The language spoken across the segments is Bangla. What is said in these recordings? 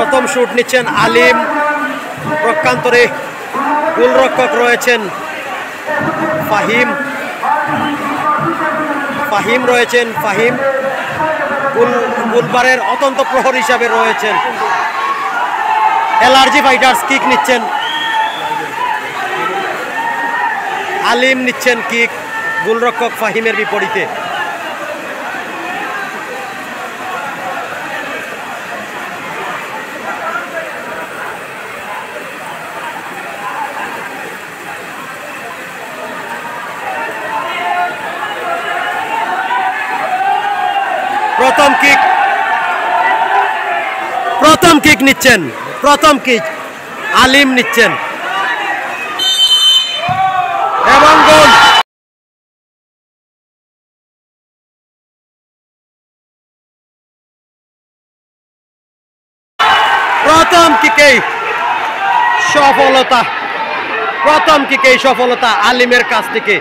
প্রথম শুট নিচ্ছেন আলিম, প্রকান্তরে গোলরক্ষক রয়েছেন ফাহিম রয়েছেন। ফাহিম গোলবারের অত্যন্ত প্রহর হিসাবে রয়েছেন। এলআরজি ফাইটার্স কিক নিচ্ছেন, আলিম নিচ্ছেন কিক গোলরক্ষক ফাহিমের বিপরীতে। প্রথম কিক নিচ্ছেন, প্রথম কিক আলিম নিচ্ছেন এবং গোল। প্রথম কিকেই সফলতা আলিমের কাছ থেকে।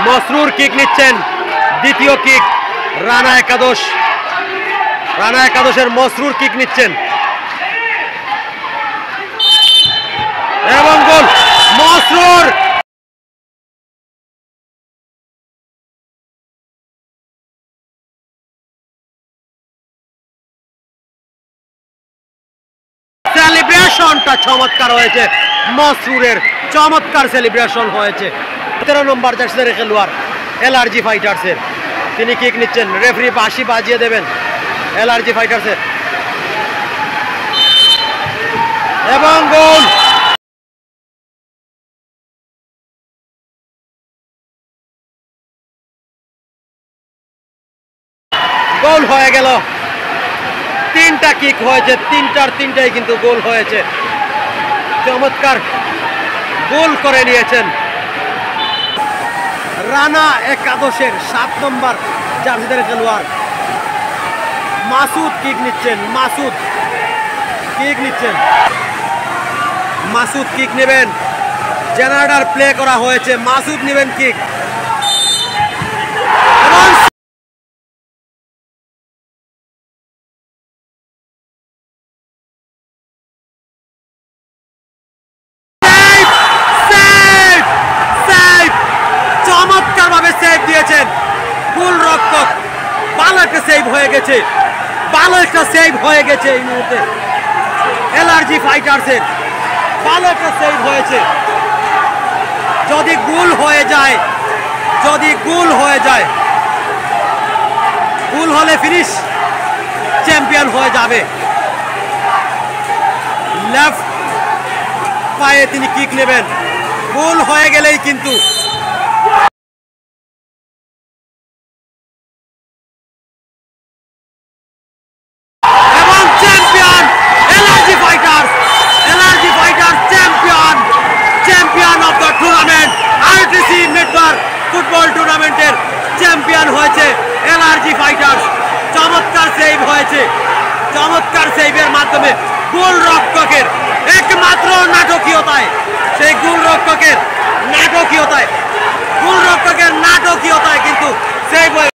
মসরুর কিক নিচ্ছেন, দ্বিতীয় কিক রানা একাদশের মসরুর কিক নিচ্ছেন এবং গোল। মসরুর সেলিব্রেশনটা চমৎকার হয়েছে, মসরুরের চমৎকার সেলিব্রেশন হয়েছে। 13 নম্বর জার্সির খেলোয়াড় এলআরজি ফাইটার্সের, তিনি কিক নিচ্ছেন। রেফারি বাঁশি বাজিয়ে দেবেন এলআরজি ফাইটার্সের এবং গোল। গোল হয়ে গেল। 3টা কিক হয়েছে, তিনটাই কিন্তু গোল হয়েছে। চমৎকার গোল করে নিয়েছেন রানা একাদশের 7 নম্বর জার্সির খেলোয়াড় মাসুদ কিক নিচ্ছেন। মাসুদ কিক নেবেন। জেনারেটর প্লে করা হয়েছে, মাসুদ নেবেন কিক এবং চমৎকার ভাবে সেভ দিয়েছেন গোলরক্ষক। ভালো একটা সেভ হয়ে গেছে এই মুহূর্তে এলআরজি ফাইটার্সের। ভালো একটা সেভ হয়েছে। যদি গোল হয়ে যায়, গোল হলে ফিনিশ, চ্যাম্পিয়ন হয়ে যাবে। লেফট পায়ে তিনি কিক নেবেন, গোল হয়ে গেলেই কিন্তু ফুটবল টুর্নামেন্টের চ্যাম্পিয়ন হয়েছে এলআরজি ফাইটার্স। চমৎকার সেভ হয়েছে, চমৎকার সেভের মাধ্যমে গোলরক্ষকের একমাত্র নাটকীয়তায়, সেই গোলরক্ষকের নাটকীয়তায় কিন্তু সেভ হয়ে